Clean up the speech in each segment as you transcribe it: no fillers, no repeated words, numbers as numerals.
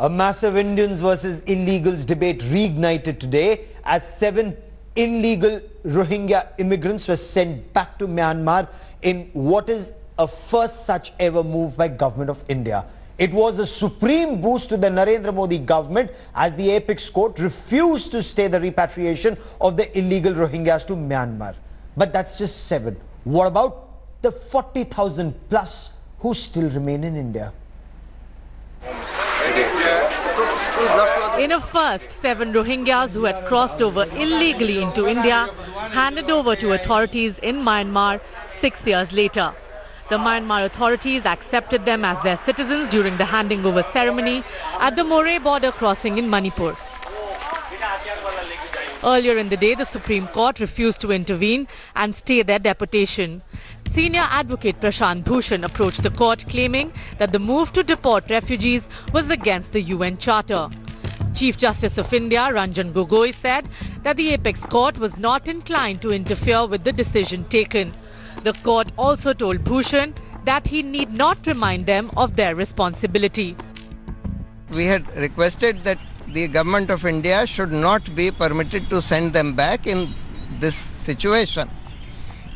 A massive Indians versus illegals debate reignited today as 7 illegal Rohingya immigrants were sent back to Myanmar in what is a first such ever move by Government of India. It was a supreme boost to the Narendra Modi government as the apex court refused to stay the repatriation of the illegal Rohingyas to Myanmar. But that's just 7. What about the 40,000 plus who still remain in India? In a first, 7 Rohingyas who had crossed over illegally into India handed over to authorities in Myanmar 6 years later. The Myanmar authorities accepted them as their citizens during the handing over ceremony at the Moreh border crossing in Manipur. Earlier in the day, the Supreme Court refused to intervene and stay their deportation. Senior advocate Prashant Bhushan approached the court claiming that the move to deport refugees was against the UN Charter. Chief Justice of India Ranjan Gogoi said that the apex court was not inclined to interfere with the decision taken. The court also told Bhushan that he need not remind them of their responsibility. We had requested that the government of India should not be permitted to send them back in this situation.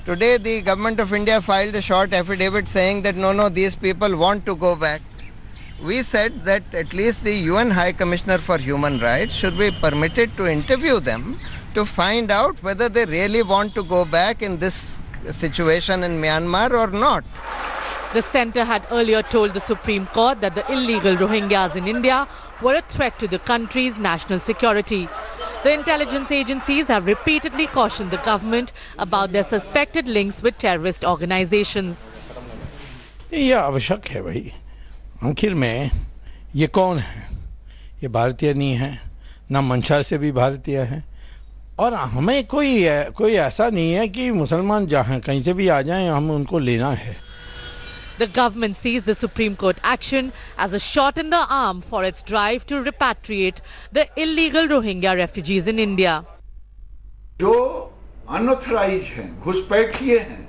Today the government of India filed a short affidavit saying that no, these people want to go back. We said that at least the UN High Commissioner for Human Rights should be permitted to interview them to find out whether they really want to go back in this situation in Myanmar or not. The centre had earlier told the Supreme Court that the illegal Rohingyas in India were a threat to the country's national security. The intelligence agencies have repeatedly cautioned the government about their suspected links with terrorist organizations. यह आवश्यक है भाई आखिर में ये कौन है ये भारतीय नहीं है ना मंशा से भी भारतीय है और हमें कोई ऐसा नहीं है कि मुसलमान जहाँ कहीं से भी आ जाएं हम उनको लेना है. The government sees the Supreme Court action as a shot in the arm for its drive to repatriate the illegal Rohingya refugees in India. जो अनऑथराइज हैं, घुसपैठिए हैं,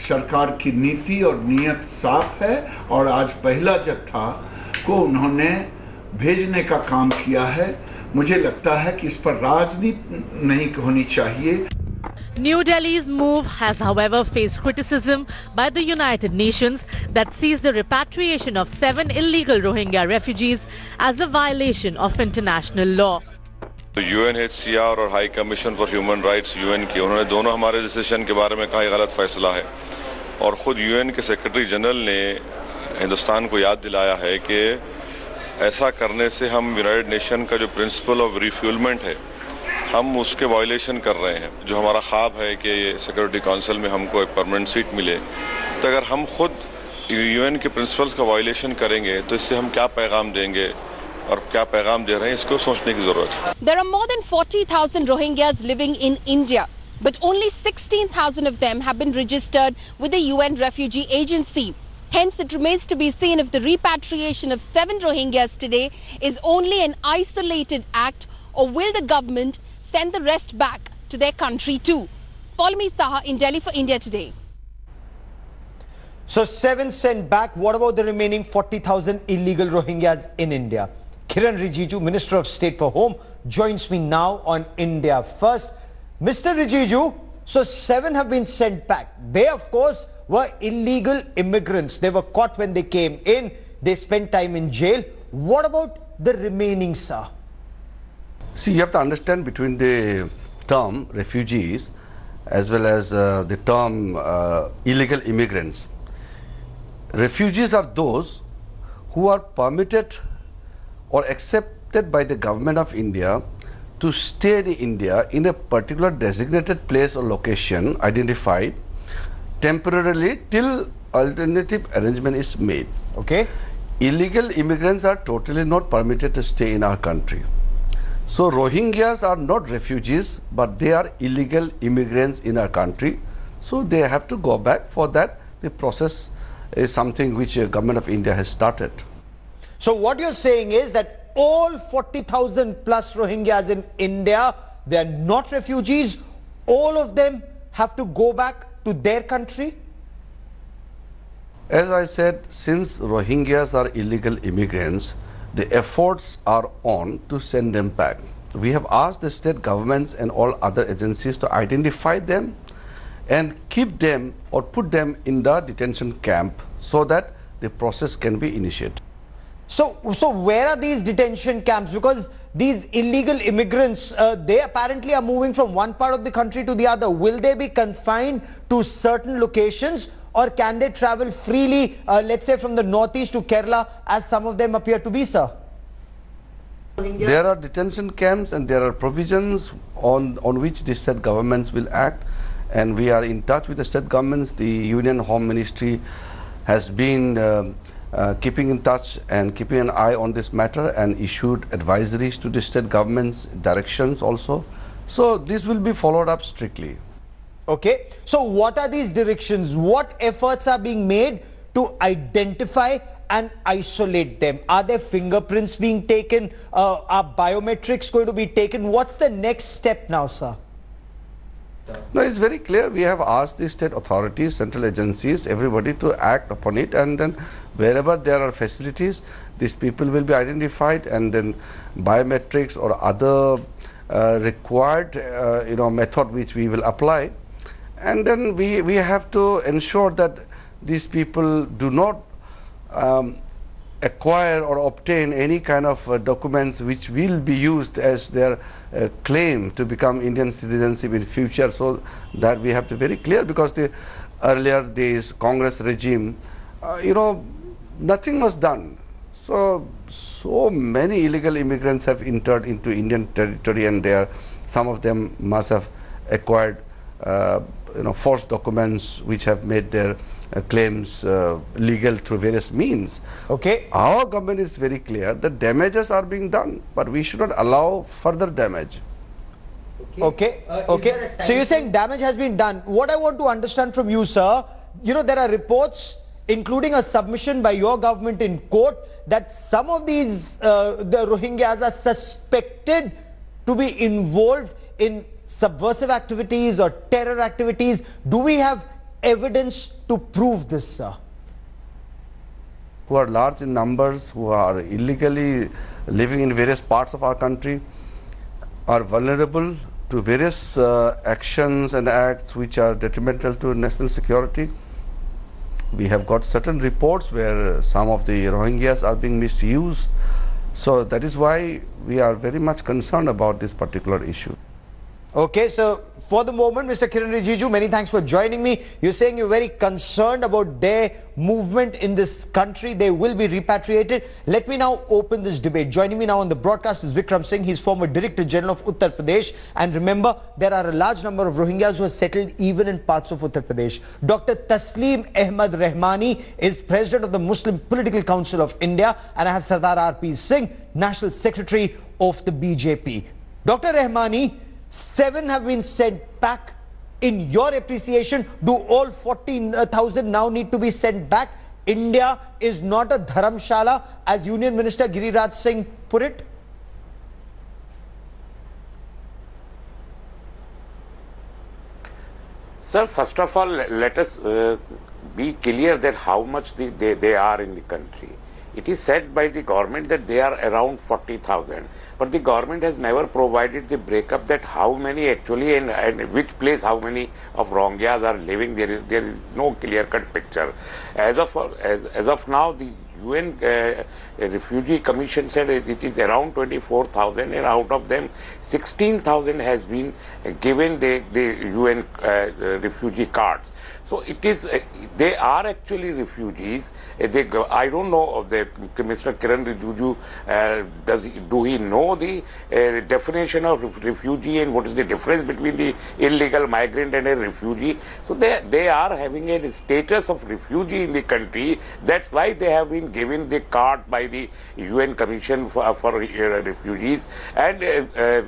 सरकार की नीति और नीयत साफ है और आज पहला जत्था को उन्होंने भेजने का काम किया है. मुझे लगता है कि इस पर राजनीति नहीं होनी चाहिए. New Delhi's move has, however, faced criticism by the United Nations that sees the repatriation of 7 illegal Rohingya refugees as a violation of international law. UNHCR और high commission for human rights UN की उन्होंने दोनों हमारे decision के बारे में कहा गलत फैसला है और ख़ुद UN के सेक्रेटरी जनरल ने हिंदुस्तान को याद दिलाया है कि ऐसा करने से हम यूनाइटेड नेशन का जो प्रिंसिपल ऑफ रिफ्यूलमेंट है हम उसके वायलेशन कर रहे हैं. जो हमारा ख्वाब है कि सिक्योरिटी काउंसिल में हमको एक परमानेंट सीट मिले, तो अगर हम खुद UN के प्रिंसिपल्स का वायलेशन करेंगे तो इससे हम क्या पैगाम देंगे और क्या पैगाम दे रहे हैं इसको सोचने की जरूरत है. There are more than 40,000 Rohingyas living in India, but only 16,000 of them have been registered with the UN Refugee Agency. Hence, it remains to be seen if the repatriation of 7 Rohingyas today is only an isolated act or will the government send the rest back to their country too. Paulmi Saha in Delhi for India Today. So 7 sent back. What about the remaining 40,000 illegal Rohingyas in India? Kiran Rijiju, Minister of State for Home, joins me now on India First. Mr. Rijiju, so 7 have been sent back. They, of course, were illegal immigrants. They were caught when they came in. They spent time in jail. What about the remaining, sir? See, you have to understand between the term refugees as well as the term illegal immigrants. Refugees are those who are permitted or accepted by the government of India to stay in India in a particular designated place or location identified temporarily till alternative arrangement is made. Okay. Illegal immigrants are totally not permitted to stay in our country. So Rohingyas are not refugees, but they are illegal immigrants in our country. So they have to go back. For that, the process is something which the government of India has started. So what you're saying is that all 40,000 plus Rohingyas in India, they are not refugees. All of them have to go back to their country? As I said, since Rohingyas are illegal immigrants, the efforts are on to send them back. We have asked the state governments and all other agencies to identify them and keep them or put them in the detention camp so that the process can be initiated. So where are these detention camps? Because these illegal immigrants, they apparently are moving from one part of the country to the other. Will they be confined to certain locations, or can they travel freely, let's say from the northeast to Kerala, as some of them appear to be, sir? There are detention camps and there are provisions on which the state governments will act, and we are in touch with the state governments. The Union Home Ministry has been keeping in touch and keeping an eye on this matter and issued advisories to the state governments, directions also. So this will be followed up strictly. Okay, so what are these directions? What efforts are being made to identify and isolate them? Are there fingerprints being taken? Are biometrics going to be taken? What's the next step now, sir? No, it's very clear. We have asked the state authorities, central agencies, everybody to act upon it, and then wherever there are facilities, these people will be identified, and then biometrics or other required method which we will apply. And then we have to ensure that these people do not acquire or obtain any kind of documents which will be used as their claim to become Indian citizenship in future. So that we have to be very clear, because the earlier days Congress regime, nothing was done. So many illegal immigrants have entered into Indian territory, and some of them must have acquired false documents which have made their claims legal through various means. Okay. Our government is very clear that damages are being done, but we should not allow further damage. Okay. Okay. So you're saying damage has been done. What I want to understand from you, sir, there are reports, including a submission by your government in court, that some of these the Rohingyas are suspected to be involved in subversive activities or terror activities. Do we have evidence to prove this, sir? Who are large in numbers, who are illegally living in various parts of our country, are vulnerable to various actions and acts which are detrimental to national security. We have got certain reports where some of the Rohingyas are being misused. So that is why we are very much concerned about this particular issue. Okay, so for the moment, Mr. Kiran Rijiju, many thanks for joining me. You're saying you're very concerned about their movement in this country. They will be repatriated. Let me now open this debate. Joining me now on the broadcast is Vikram Singh. He's former Director General of Uttar Pradesh. And remember, there are a large number of Rohingyas who are settled even in parts of Uttar Pradesh. Dr. Taslim Ahmad Rahmani is President of the Muslim Political Council of India. And I have Sardar R.P. Singh, National Secretary of the BJP. Dr. Rahmani, 7 have been sent back. In your appreciation, do all 14,000 now need to be sent back? India is not a dharamshala, as Union Minister Giriraj Singh put it. Sir, first of all, let us be clear that how much they are in the country. It is said by the government that they are around 40,000, but the government has never provided the breakup that how many actually and which place how many of Rohingyas are living. There is no clear-cut picture. As of now, the UN Refugee Commission said it is around 24,000, and out of them 16,000 has been given the UN refugee cards. So it is, they are actually refugees. I don't know of Mr. Kiran Rijiju, do he know the definition of refugee and what is the difference between the illegal migrant and a refugee? So they are having a status of refugee in the country. That's why they have been given the card by the UN Commission for refugees. And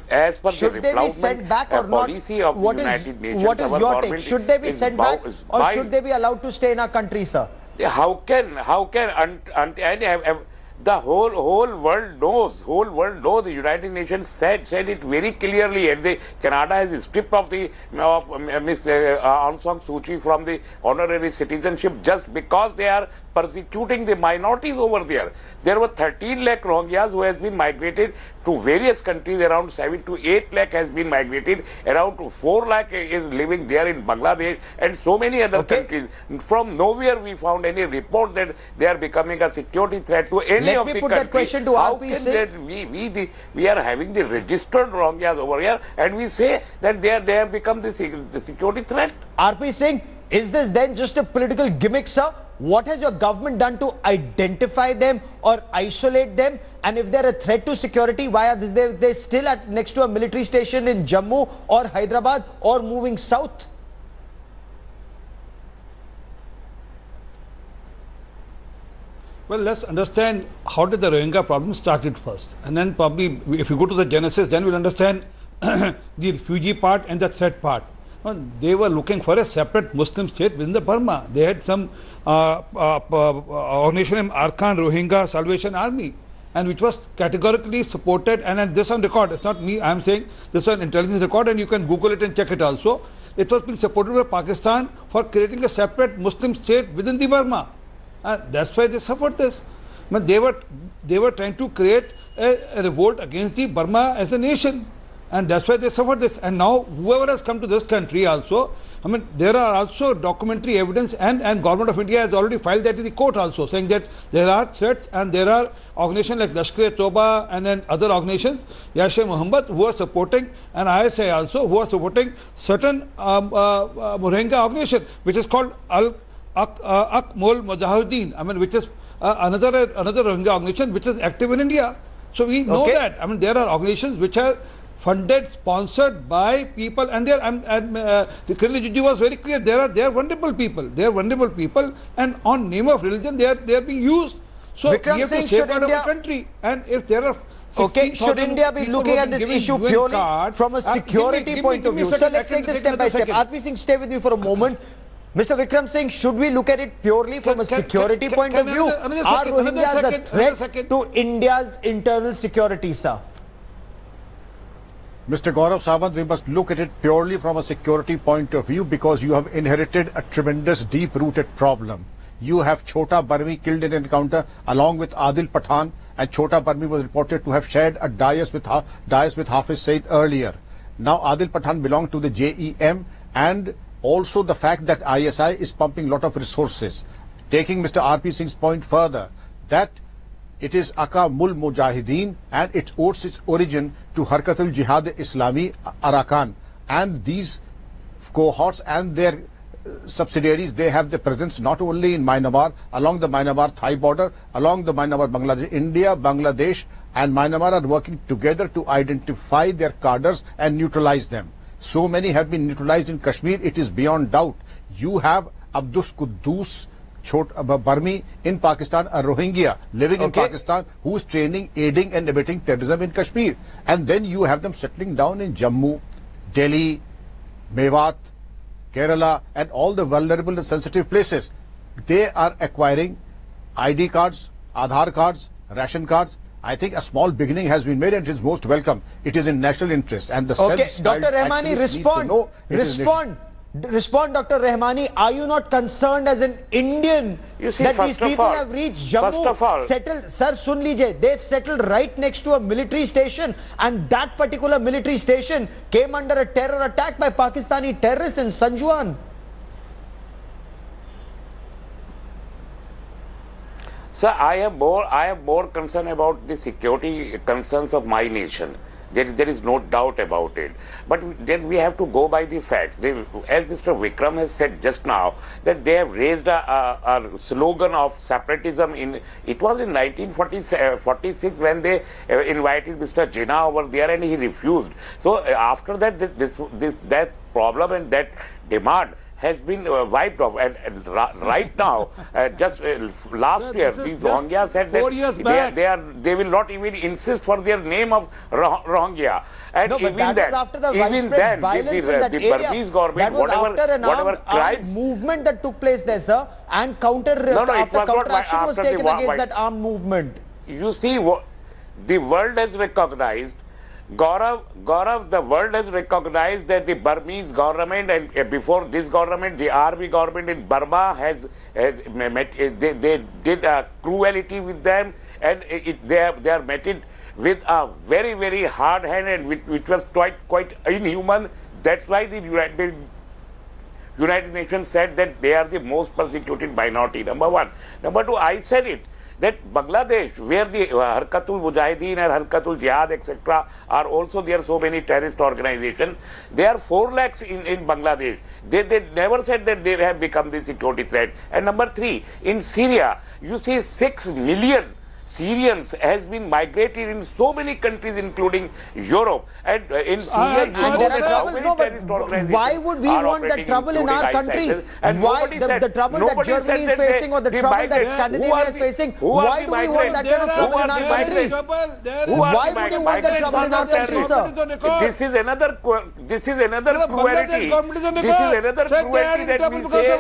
as per should the they be sent back or policy not? of the United Nations, what is your take? Should they be sent back, or should they be allowed to stay in our country, sir? How can The whole world knows. The United Nations said it very clearly, and Canada has stripped of Miss Aung San Suu Kyi from the honorary citizenship just because they are persecuting the minorities over there. There were 13 lakh Rohingyas who has been migrated to various countries. Around 7 to 8 lakh has been migrated. Around 4 lakh is living there in Bangladesh and so many other countries. From nowhere we found any report that they are becoming a security threat to any of the countries. Let me put that question to RP Singh. We are having the registered Rohingyas over here, and we say that they have become the security threat. RP Singh, is this then just a political gimmick, sir? What has your government done to identify them or isolate them? And if they're a threat to security, why are they still next to a military station in Jammu or Hyderabad or moving south? Well, let's understand how did the Rohingya problem started first. And then probably if you go to the genesis, then we'll understand the refugee part and the threat part. They were looking for a separate Muslim state within the Burma. They had some organization named Arkan Rohingya Salvation Army, and which was categorically supported, and this on record. It's not me, I'm saying this was an intelligence record, and you can Google it and check it also. It was being supported by Pakistan for creating a separate Muslim state within the Burma. That's why they suffered this. But they were trying to create a revolt against the Burma as a nation. And that's why they suffered this. And now whoever has come to this country also, I mean, there are also documentary evidence, and government of India has already filed that in the court also, saying that there are threats and there are organizations like Lashkar-e-Toba and then other organizations, Yashe-e-Mohammed, who are supporting, and ISI also, who are supporting certain Rohingya organization, which is called Al-Aqmol Mujahideen, I mean, which is another Rohingya organization which is active in India. So we know that, I mean, there are organizations which are funded, sponsored by people, and the Kiran Rijiju was very clear. They are vulnerable people. They are vulnerable people, and on name of religion, they are being used. So Vikram we have Singh, to safeguard our country. And if there are should India be looking at this issue purely from a security point of view? So let's take this step by step. RP Singh, stay with me for a moment. Mr. Vikram Singh, should we look at it purely from a security point of view? Are Rohingyas a threat to India's internal security, sir? Mr. Gaurav Sawant, we must look at it purely from a security point of view because you have inherited a tremendous deep-rooted problem. You have Chhota Barmi killed in an encounter along with Adil Pathan, and Chhota Barmi was reported to have shared a dais with Hafiz Saeed earlier. Now Adil Pathan belonged to the JEM, and also the fact that ISI is pumping a lot of resources. Taking Mr. RP Singh's point further, that it is Aqmul Mujahideen and it owes its origin to Harkatul Jihad Islami Arakan, and these cohorts and their subsidiaries, they have the presence not only in Myanmar, along the Myanmar-Thai border, along the Myanmar-Bangladesh, India, Bangladesh and Myanmar are working together to identify their cadres and neutralize them. So many have been neutralized in Kashmir, it is beyond doubt. You have Abdus Quddus Barmi in Pakistan, a Rohingya living in Pakistan, who is training, aiding and abetting terrorism in Kashmir. And then you have them settling down in Jammu, Delhi, Mewat, Kerala and all the vulnerable and sensitive places. They are acquiring ID cards, Aadhaar cards, ration cards. I think a small beginning has been made and it is most welcome. It is in national interest. And the Dr. Rahmani, respond, Dr. Rahmani. Are you not concerned as an Indian that these people have reached Jammu, settled, sir, sun lijiye, they've settled right next to a military station, and that particular military station came under a terror attack by Pakistani terrorists in Sanjuan? Sir, I am more concerned about the security concerns of my nation. There is no doubt about it. But then we have to go by the facts. As Mr. Vikram has said just now, that they have raised a slogan of separatism. It was in 1946 when they invited Mr. Jinnah over there and he refused. So after that, that problem and that demand has been wiped off, and right now, just last year, these Rohingya said that they will not even insist for their name of Rohingya, and no, even then, the Burmese government, whatever tribes movement that took place there, sir, and after counteraction was taken against that armed movement. you see, the world has recognized, Gaurav, the world has recognized that the Burmese government and before this government, the army government in Burma has they did a cruelty with them, and they are met it with a very, very hard hand, and which was quite inhuman. That's why the United Nations said that they are the most persecuted minority, number one. Number two, I said it, that Bangladesh, where the Harkatul Mujahideen and Harkatul Jihad, etc., are also there, so many terrorist organizations. They are 4 lakhs in Bangladesh. They never said that they have become the security threat. And number 3, in Syria, you see 6 million Syrians has been migrated in so many countries, including Europe. And in Syria, you know that how many terrorist organizations. Why would we want that trouble in our country? And why the trouble that Germany is facing, or the trouble that Scandinavia is facing? Why do we want that kind of trouble in our country? Why would you want that trouble in our country, sir? This is another cruelty. This is another cruelty that we say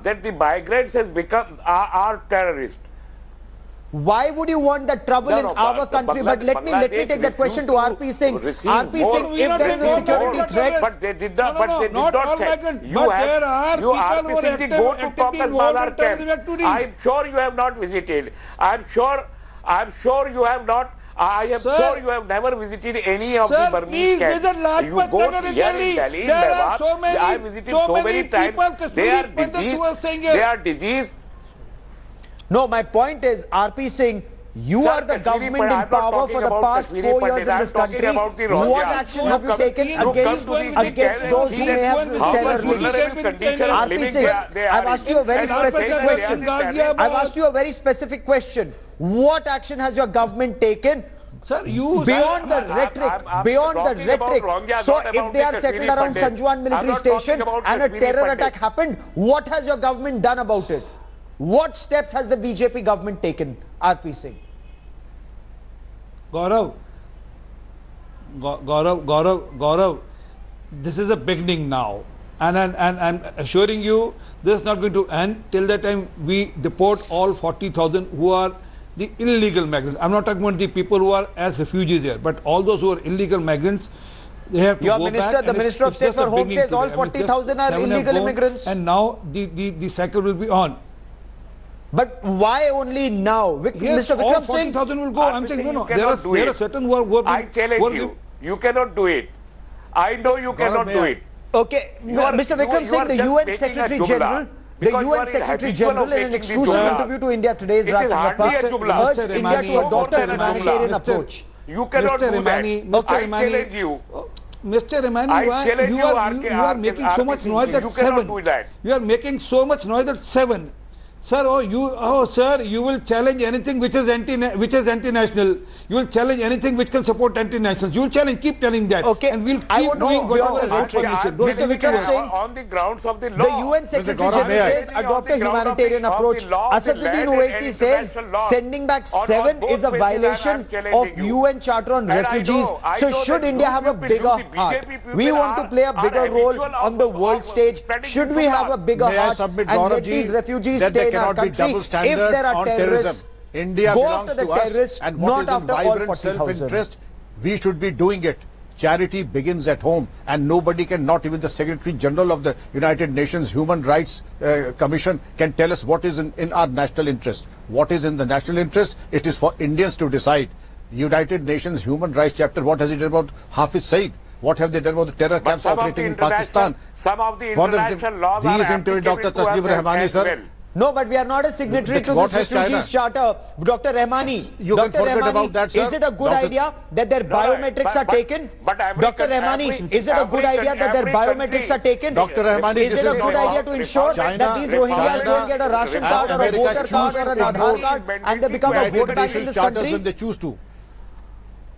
that the migrants has become are terrorists. Why would you want that trouble in our country? But let me take that question to RP Singh. RP Singh, if there is a security threat, but they did not. But they did not say. You RP Singh, go to Cox's Bazar camp. I'm sure you have not visited. I'm sure you have not. I am sure you have never visited any of the Burmese camps. You go here in Delhi, in Myanmar. I visited so many times. They are diseased. They are diseased. No, my point is, RP Singh, you are the government in power for the past 4 years in this country. What action have you taken against those who may have terror links? RP Singh, I've asked you a very specific question. I've asked you a very specific question. What action has your government taken? Sir, beyond the rhetoric. So if they are settled around Sanjuan military station and a terror attack happened, what has your government done about it? What steps has the BJP government taken, RP Singh? Gaurav, this is a beginning now. And I'm assuring you, this is not going to end till the time we deport all 40,000 who are the illegal migrants. I'm not talking about the people who are as refugees here, but all those who are illegal migrants, they have to go back. The Minister of State for Home says all 40,000 are illegal immigrants. And now the cycle will be on. But why only now? Yes, Mr. Vikram Singh, 40,000 will go. I'm saying no. There are certain who are I challenge you. You cannot do it. I know you cannot do it. Okay, Mr. Vikram Singh, the UN Secretary General. The UN Secretary General in an exclusive interview to India Today's Raj Chappa urged India to adopt a humanitarian approach. You cannot do that. I challenge you. Mr. Remani, you are making so much noise at 7. You are making so much noise at 7. Sir, sir, you will challenge anything which is anti-national. You will challenge anything which can support anti-nationals. You will challenge, keep telling that. Okay, and we'll I would doing beyond the rhetoric. Mr. Vikram Singh, on the grounds of the law. The UN Secretary General says adopt a humanitarian approach. Asaduddin Owaisi says sending back 7 is a violation of UN Charter on Refugees. So should India have a bigger heart? We want to play a bigger role on the world stage. Should we have a bigger heart and let these refugees stay in our country? If there are terrorists, India go belongs after the to us, terrorists, and what not is in after all vibrant 40,000. self-interest, we should be doing it. Charity begins at home, and nobody can, not even the Secretary General of the United Nations Human Rights Commission can tell us what is in our national interest. What is in the national interest? It is for Indians to decide. The United Nations Human Rights Chapter, what has it done about Hafiz Saeed? What have they done about the terror camps operating in Pakistan? Some of the international laws are applicable Dr. Tasneem Rahmani, sir. well. No, but we are not a signatory to this Refugees Charter. Dr. Rahmani, you can forget about that, sir. Is it a good idea that their biometrics are taken? Dr. Rahmani, is it a good idea that their biometrics are taken? Dr. Rahmani, is it a good idea to ensure that these Rohingyas don't get a ration card or a voter card or an Aadhaar card and they become a vote bank in this country? When they choose to.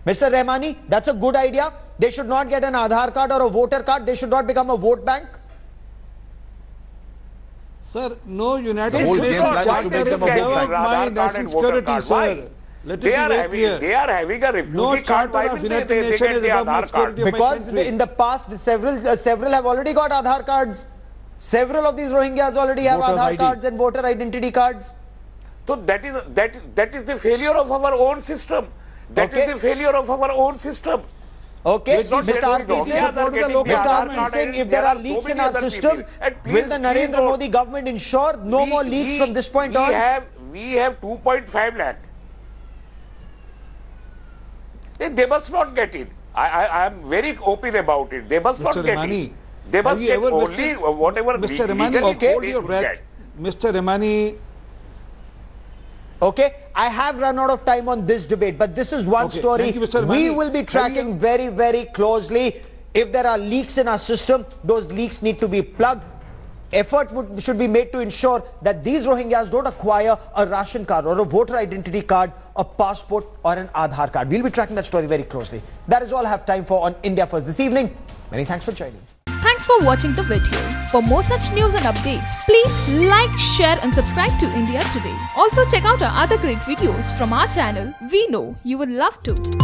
Mr. Rahmani, that's a good idea. They should not get an Aadhaar card or a voter card. They should not become a vote bank. Sir, no United States Charter to make them a vote my national security, sir. They are having a refugee card. Why will they get the Aadhaar card? Because in the past, several have already got Aadhaar cards. Several of these Rohingyas already have Aadhaar cards and voter identity cards. So that is the failure of our own system. That is the failure of our own system. Okay, Mr. RP Singh, if there are leaks in our system, will the Narendra Modi government ensure no more leaks from this point on? We have 2.5 lakh. They must not get it. I am very open about it. They must not get it. They must get only whatever Mr. Ramani, hold your breath. Mr. Ramani. Okay, I have run out of time on this debate, but this is one story we will be tracking very, very closely. If there are leaks in our system, those leaks need to be plugged. Effort should be made to ensure that these Rohingyas don't acquire a ration card or a voter identity card, a passport or an Aadhaar card. We'll be tracking that story very closely. That is all I have time for on India First this evening. Many thanks for joining. Thanks for watching the video. For more such news and updates, please like, share and subscribe to India Today. Also check out our other great videos from our channel. We know you would love to.